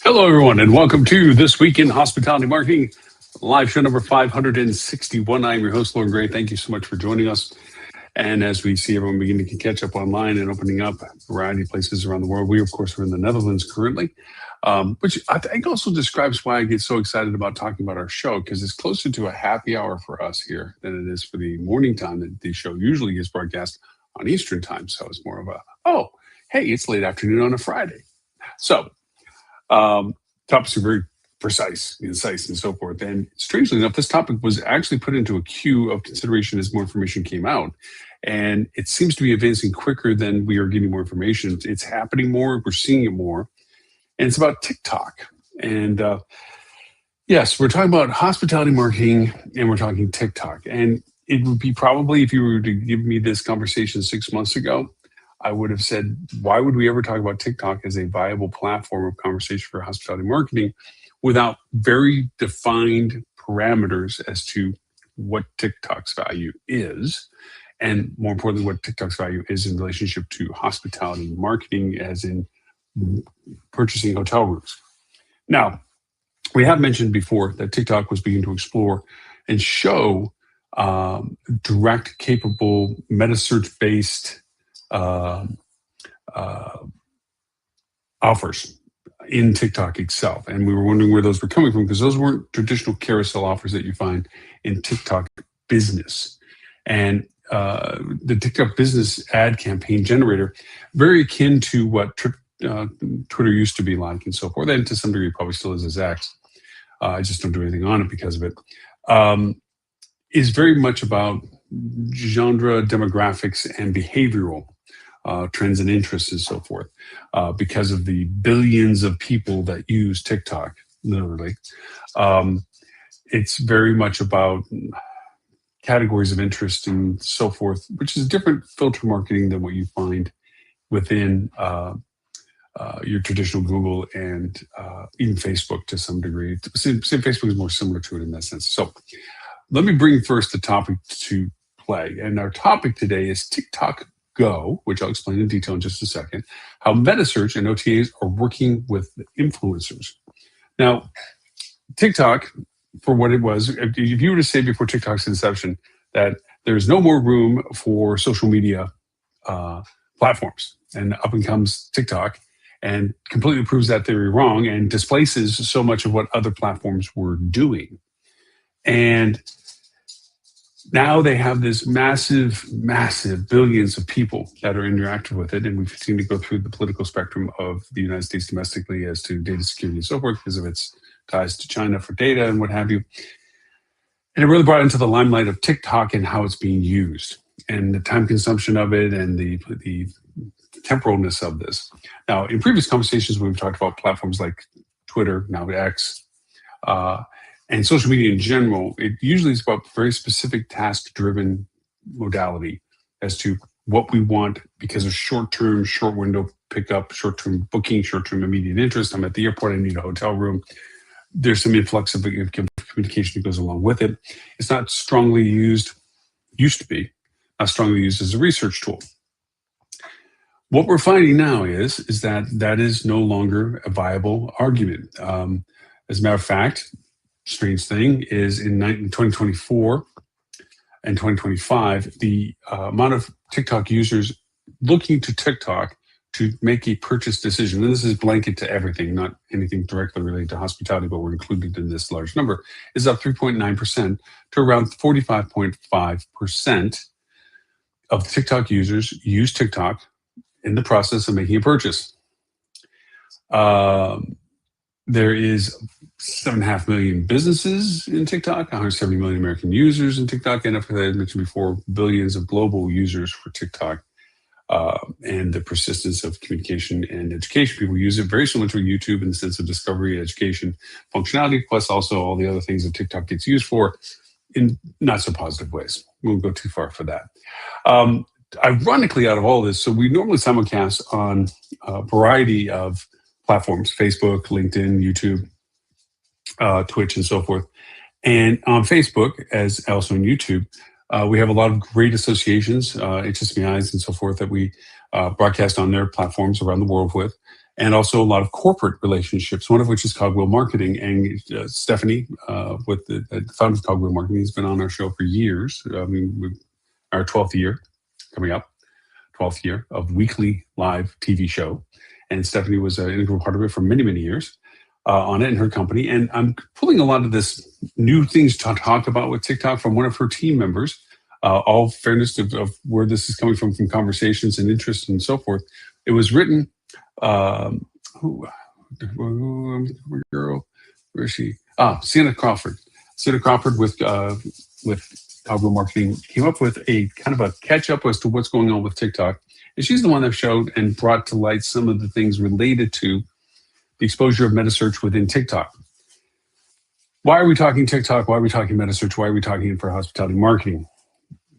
Hello, everyone, and welcome to This Week in Hospitality Marketing, live show number 561. I'm your host, Lauren Gray. Thank you so much for joining us. And as we see everyone beginning to catch up online and opening up a variety of places around the world, we, of course, are in the Netherlands currently, which I think also describes why I get so excited about talking about our show, because it's closer to a happy hour for us here than it is for the morning time that the show usually gets broadcast on Eastern time. So it's more of hey, it's late afternoon on a Friday. So, topics are very precise, concise, and so forth. And strangely enough, this topic was actually put into a queue of consideration as more information came out. And it seems to be advancing quicker than we are getting more information. It's happening more, we're seeing it more. And it's about TikTok. And yes, we're talking about hospitality marketing and we're talking TikTok. And it would be probably, if you were to give me this conversation 6 months ago, I would have said, why would we ever talk about TikTok as a viable platform of conversation for hospitality marketing without very defined parameters as to what TikTok's value is, and more importantly, what TikTok's value is in relationship to hospitality marketing, as in purchasing hotel rooms. Now, we have mentioned before that TikTok was beginning to explore and show direct, capable, meta search-based offers in TikTok itself. And we were wondering where those were coming from, because those weren't traditional carousel offers that you find in TikTok business. And the TikTok business ad campaign generator, very akin to what Twitter used to be like and so forth, and to some degree probably still is as X. I just don't do anything on it because of it. Is very much about genre, demographics, and behavioral trends and interests and so forth, because of the billions of people that use TikTok, literally. It's very much about categories of interest and so forth, which is different filter marketing than what you find within your traditional Google and even Facebook to some degree. Facebook is more similar to it in that sense. So let me bring first the topic to play. And our topic today is TikTok Go, which I'll explain in detail in just a second, how meta search and OTAs are working with influencers. Now, TikTok, for what it was, if you were to say before TikTok's inception that there's no more room for social media platforms, and up and comes TikTok and completely proves that theory wrong and displaces so much of what other platforms were doing. And now they have this massive billions of people that are interactive with it. And we've seen to go through the political spectrum of the United States domestically as to data security and so forth because of its ties to China for data and what have you. And it really brought into the limelight of TikTok and how it's being used and the time consumption of it and the temporalness of this. Now, in previous conversations, we've talked about platforms like Twitter, now X, and social media in general. It usually is about very specific task-driven modality as to what we want because of short-term, short window pickup, short-term booking, short-term immediate interest. I'm at the airport, I need a hotel room. There's some influx of communication that goes along with it. It's not strongly used, used to be, not strongly used as a research tool. What we're finding now is that is no longer a viable argument. As a matter of fact, strange thing is in 2024 and 2025, the amount of TikTok users looking to TikTok to make a purchase decision, and this is blanket to everything, not anything directly related to hospitality, but we're included in this large number, is up 3.9% to around 45.5% of the TikTok users use TikTok in the process of making a purchase. There is 7.5 million businesses in TikTok, 170 million American users in TikTok, and as I mentioned before, billions of global users for TikTok, and the persistence of communication and education. People use it very similar to YouTube in the sense of discovery, education, functionality, plus also all the other things that TikTok gets used for in not so positive ways. We won't go too far for that. Ironically, out of all this, so we normally simulcast on a variety of platforms, Facebook, LinkedIn, YouTube, Twitch, and so forth. And on Facebook, as also on YouTube, we have a lot of great associations, HSMIs and so forth, that we broadcast on their platforms around the world with. and also a lot of corporate relationships, one of which is Cogwheel Marketing. And Stephanie, with the founder of Cogwheel Marketing, has been on our show for years. I mean, our 12th year coming up, 12th year of weekly live TV show. And Stephanie was an integral part of it for many, many years on it in her company. And I'm pulling a lot of this new things to talk about with TikTok from one of her team members. All fairness of where this is coming from conversations and interest and so forth. It was written, girl, where is she? Sienna Crawford. Sienna Crawford with Cogwheel Marketing came up with a kind of a catch up as to what's going on with TikTok. And she's the one that showed and brought to light some of the things related to the exposure of metasearch within TikTok. Why are we talking TikTok? Why are we talking metasearch? Why are we talking it for hospitality marketing?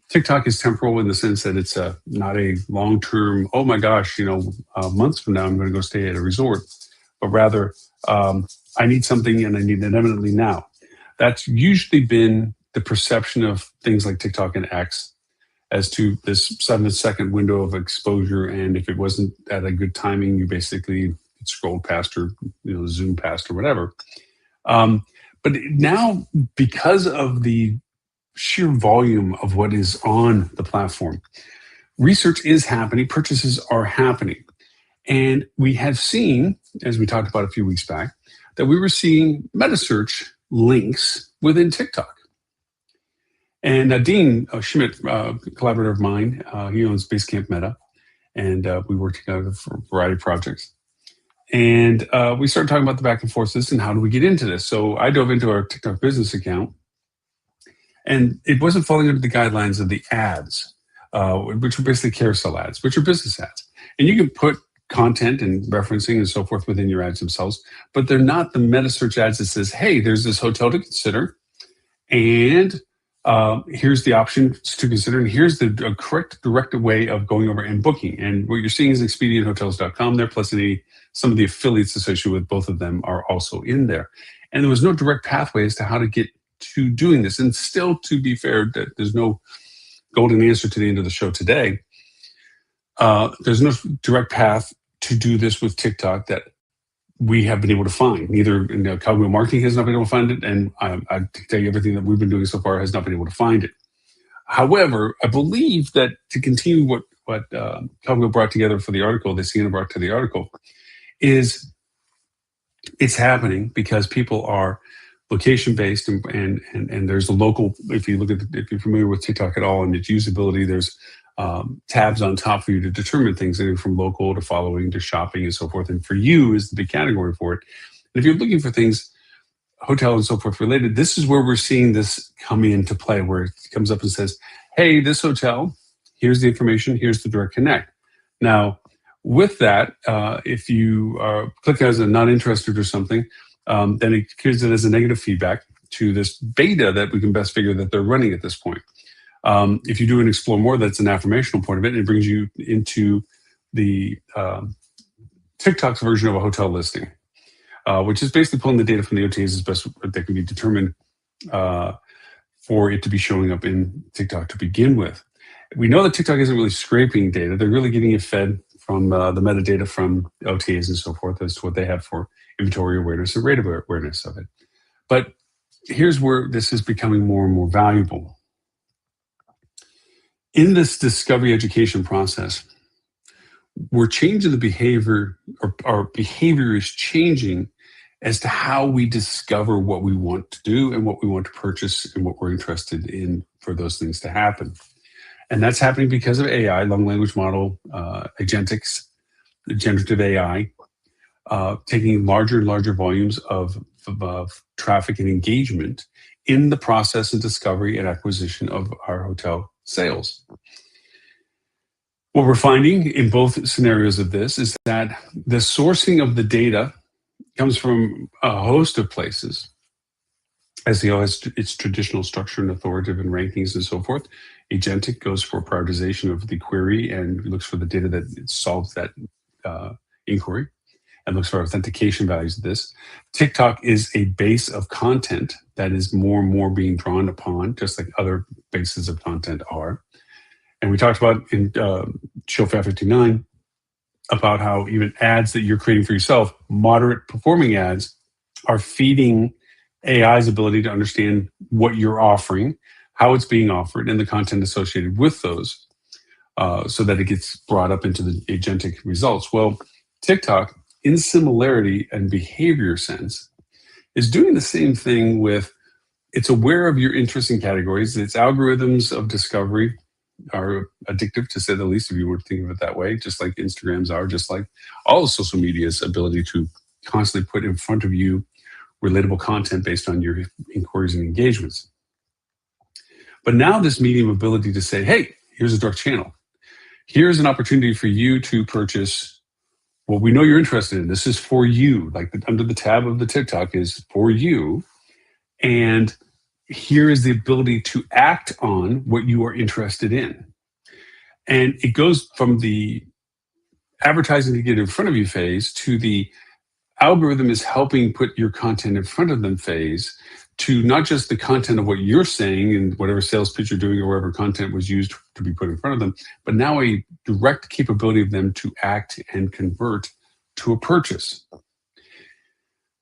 TikTok is temporal in the sense that it's not a long-term, oh my gosh, months from now I'm going to go stay at a resort, but rather I need something and I need it eminently now. That's usually been the perception of things like TikTok and X as to this 7-second window of exposure, and if it wasn't at a good timing, you basically scrolled past or zoomed past or whatever. But now, because of the sheer volume of what is on the platform, research is happening, purchases are happening. And we have seen, as we talked about a few weeks back, that we were seeing metasearch links within TikTok. And Dean Schmidt, collaborator of mine, he owns Basecamp Meta, and we work together for a variety of projects. And we started talking about the back and forth this and how do we get into this. So I dove into our TikTok business account, and it wasn't falling under the guidelines of the ads, which are basically carousel ads, which are business ads. And you can put content and referencing and so forth within your ads themselves, but they're not the meta search ads that says, hey, there's this hotel to consider, and here's the options to consider, and here's the correct direct way of going over and booking. And what you're seeing is Expedia and Hotels.com there, plus some of the affiliates associated with both of them are also in there. And there was no direct pathway as to how to get to doing this. And still, to be fair, there's no golden answer to the end of the show today. There's no direct path to do this with TikTok that we have been able to find. Neither Cogwheel Marketing has not been able to find it, and I tell you, everything that we've been doing so far has not been able to find it. However, I believe that to continue what Cogwheel brought together for the article, that Sienna brought to the article, is it's happening because people are location-based, and there's a local, if you're familiar with TikTok at all and its usability, there's tabs on top for you to determine things, anything from local to following to shopping and so forth. And for you is the big category for it. And if you're looking for things, hotel and so forth related, this is where we're seeing this come into play, where it comes up and says, hey, this hotel, here's the information, here's the direct connect. Now, with that, if you click as a not interested or something, then it gives it as a negative feedback to this beta that we can best figure that they're running at this point. If you do an explore more, that's an affirmational point of it, and it brings you into the TikTok's version of a hotel listing, which is basically pulling the data from the OTAs as best that can be determined for it to be showing up in TikTok to begin with. We know that TikTok isn't really scraping data. They're really getting it fed from the metadata from OTAs and so forth as to what they have for inventory awareness and rate awareness of it. But here's where this is becoming more and more valuable. In this discovery education process, we're changing the behavior, or our behavior is changing as to how we discover what we want to do and what we want to purchase and what we're interested in for those things to happen. And that's happening because of AI, long language model, agentics, generative AI, taking larger and larger volumes of traffic and engagement in the process of discovery and acquisition of our hotel sales. What we're finding in both scenarios of this is that the sourcing of the data comes from a host of places. SEO has its traditional structure and authoritative and rankings and so forth. Agentic goes for prioritization of the query and looks for the data that solves that inquiry and looks for authentication values of this. TikTok is a base of content that is more and more being drawn upon, just like other bases of content are. And we talked about in show 559 about how even ads that you're creating for yourself, moderate performing ads, are feeding AI's ability to understand what you're offering, how it's being offered, and the content associated with those, so that it gets brought up into the agentic results. Well, TikTok, in similarity and behavior sense, is doing the same thing with, it's aware of your interests and categories. Its algorithms of discovery are addictive, to say the least, if you were to think of it that way, just like Instagrams are, just like all of social media's ability to constantly put in front of you relatable content based on your inquiries and engagements. But now this medium ability to say, hey, here's a direct channel. Here's an opportunity for you to purchase what we know you're interested in. This is for you. Like under the tab of the TikTok is for you. And here is the ability to act on what you are interested in. And it goes from the advertising to get in front of you phase to the algorithm is helping put your content in front of them phase, to not just the content of what you're saying and whatever sales pitch you're doing or whatever content was used to be put in front of them, but now a direct capability of them to act and convert to a purchase.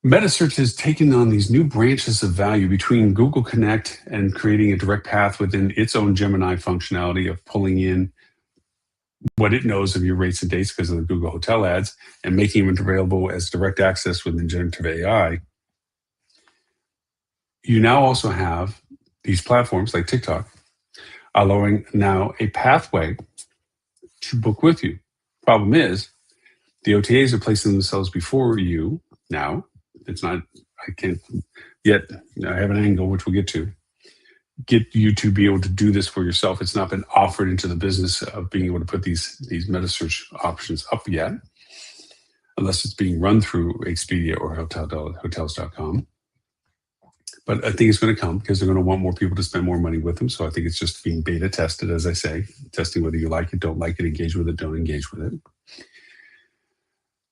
Metasearch has taken on these new branches of value between Google Connect and creating a direct path within its own Gemini functionality of pulling in what it knows of your rates and dates because of the Google Hotel ads and making them available as direct access within generative AI. You now also have these platforms like TikTok allowing now a pathway to book with you. Problem is, the OTAs are placing themselves before you now. It's not, I can't yet, I have an angle which we'll get you to be able to do this for yourself. It's not been offered into the business of being able to put these meta-search options up yet, unless it's being run through Expedia or hotels.com. But I think it's going to come because they're going to want more people to spend more money with them. So I think it's just being beta tested, as I say, testing whether you like it, don't like it, engage with it, don't engage with it.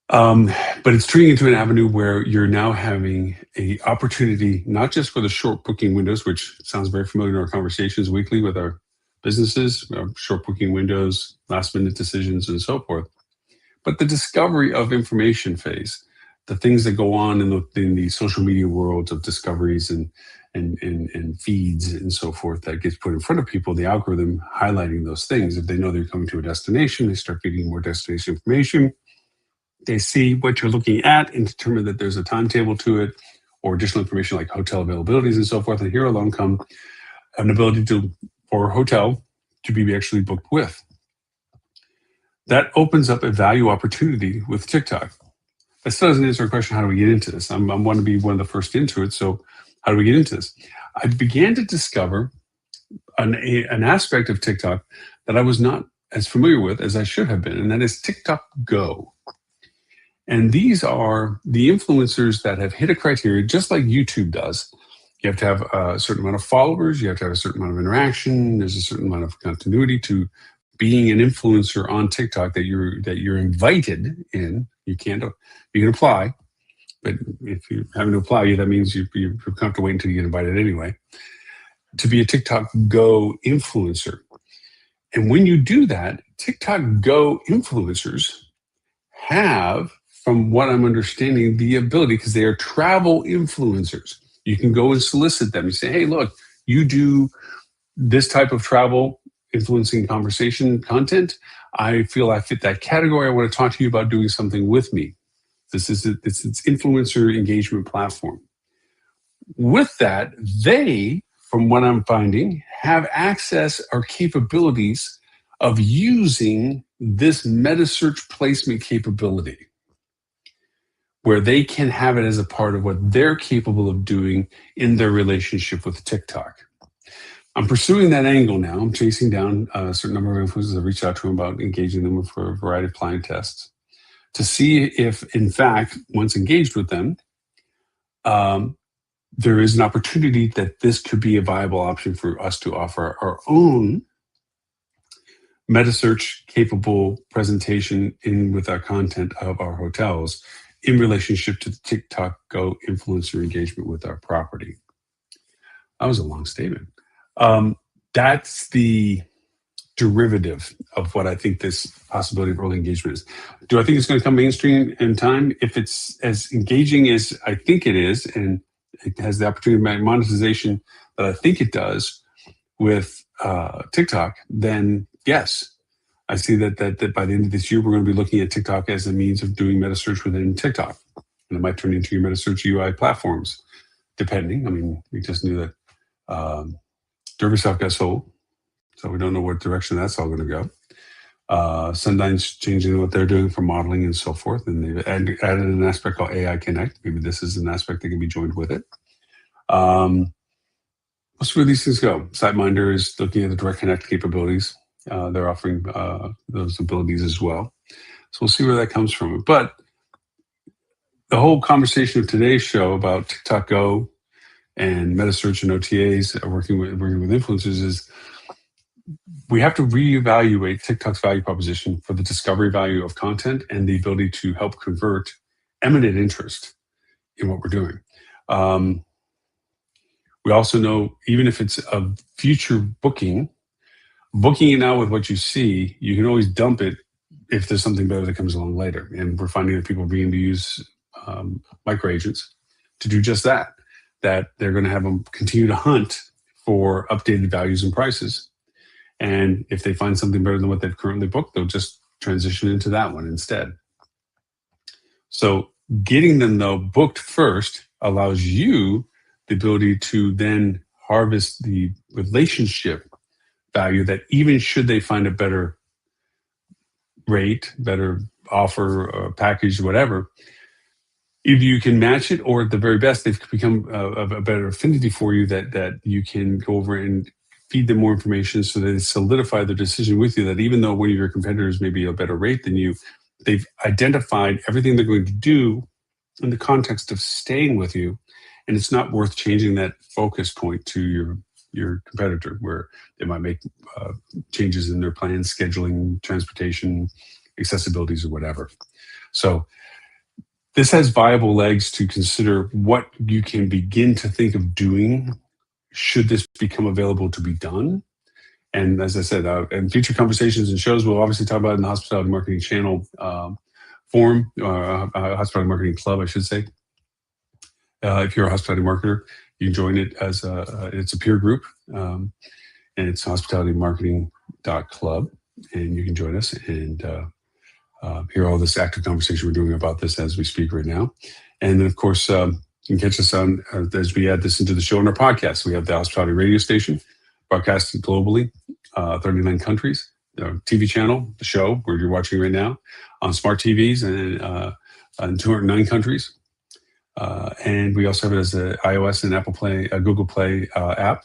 But it's turning into an avenue where you're now having an opportunity, not just for the short booking windows, which sounds very familiar in our conversations weekly with our businesses, our short booking windows, last minute decisions, and so forth, but the discovery of information phase, the things that go on in the social media world of discoveries and feeds and so forth that gets put in front of people, the algorithm highlighting those things. If they know they're coming to a destination, they start getting more destination information. They see what you're looking at and determine that there's a timetable to it or additional information like hotel availabilities and so forth. And here along come an ability for a hotel to be actually booked with. That opens up a value opportunity with TikTok. That still doesn't answer a question, how do we get into this? I want to be one of the first into it, so how do we get into this? I began to discover an aspect of TikTok that I was not as familiar with as I should have been, and that is TikTok Go. And these are the influencers that have hit a criteria, just like YouTube does. You have to have a certain amount of followers, you have to have a certain amount of interaction, there's a certain amount of continuity to being an influencer on TikTok that you're invited in. You can apply, but if you're having to apply, that means you have to wait until you get invited anyway, to be a TikTok Go influencer. And when you do that, TikTok Go influencers have, from what I'm understanding, the ability, because they are travel influencers. You can go and solicit them and say, hey, look, you do this type of travel influencing conversation content. I feel I fit that category. I want to talk to you about doing something with me. It's influencer engagement platform. With that, they, from what I'm finding, have access or capabilities of using this meta search placement capability, where they can have it as a part of what they're capable of doing in their relationship with TikTok. I'm pursuing that angle now. I'm chasing down a certain number of influencers. I reached out to them about engaging them for a variety of client tests to see if, in fact, once engaged with them, there is an opportunity that this could be a viable option for us to offer our own meta search capable presentation in with our content of our hotels in relationship to the TikTok Go influencer engagement with our property. That was a long statement. That's the derivative of what I think this possibility of early engagement is. Do I think it's going to come mainstream in time? If it's as engaging as I think it is, and it has the opportunity to make monetization that I think it does with TikTok, then yes, I see that by the end of this year, we're going to be looking at TikTok as a means of doing meta search within TikTok. And it might turn into your meta search UI platforms, depending. I mean, we just knew that Derbysoft got sold, so we don't know what direction that's all going to go. Sundyne's changing what they're doing for modeling and so forth, and they've added an aspect called AI Connect. Maybe this is an aspect that can be joined with it. We'll see where these things go. SiteMinder is looking at the direct connect capabilities. They're offering those abilities as well. So we'll see where that comes from. But the whole conversation of today's show about TikTok Go and meta search and OTAs working with influencers is we have to reevaluate TikTok's value proposition for the discovery value of content and the ability to help convert eminent interest in what we're doing. We also know, even if it's a future booking it now with what you see, you can always dump it if there's something better that comes along later. And we're finding that people are beginning to use micro agents to do just that they're going to have them continue to hunt for updated values and prices. And if they find something better than what they've currently booked, they'll just transition into that one instead. So getting them, though, booked first allows you the ability to then harvest the relationship value that even should they find a better rate, better offer, or package, whatever, either you can match it, or at the very best, they've become a better affinity for you that you can go over and feed them more information so that they solidify their decision with you, that even though one of your competitors may be a better rate than you, they've identified everything they're going to do in the context of staying with you. And it's not worth changing that focus point to your competitor, where they might make changes in their plans, scheduling, transportation, accessibilities, or whatever. So this has viable legs to consider what you can begin to think of doing should this become available to be done. And as I said, in future conversations and shows, we'll obviously talk about it in the Hospitality Marketing Channel forum, Hospitality Marketing Club, I should say. If you're a hospitality marketer, you can join it as it's a peer group, and it's hospitalitymarketing.club, and you can join us and hear all this active conversation we're doing about this as we speak right now. And then, of course, you can catch us on as we add this into the show on our podcast. We have the Hospitality Radio Station, broadcasted globally, 39 countries. The TV channel, the show where you're watching right now, on smart TVs and in 209 countries. And we also have it as an iOS and Apple Play, Google Play app.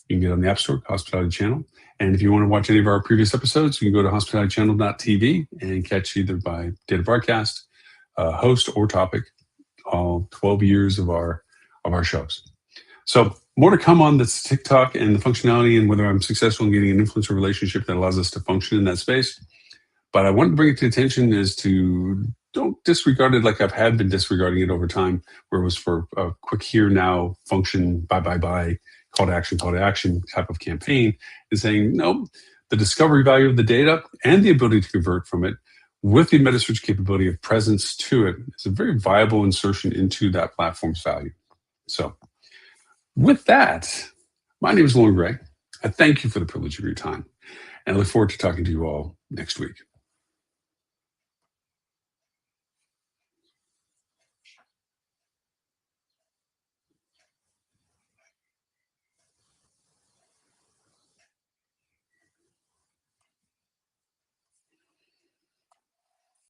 You can get it on the App Store, Hospitality Channel. And if you want to watch any of our previous episodes, you can go to hospitalitychannel.tv and catch either by date of broadcast, host, or topic, all 12 years of our shows. So more to come on this TikTok and the functionality and whether I'm successful in getting an influencer relationship that allows us to function in that space. But I want to bring it to attention is to don't disregard it like I've had been disregarding it over time, where it was for a quick here now function, buy, call to action type of campaign, and saying, no, the discovery value of the data and the ability to convert from it with the meta search capability of presence to it is a very viable insertion into that platform's value. So with that, my name is Lauren Gray. I thank you for the privilege of your time, and I look forward to talking to you all next week.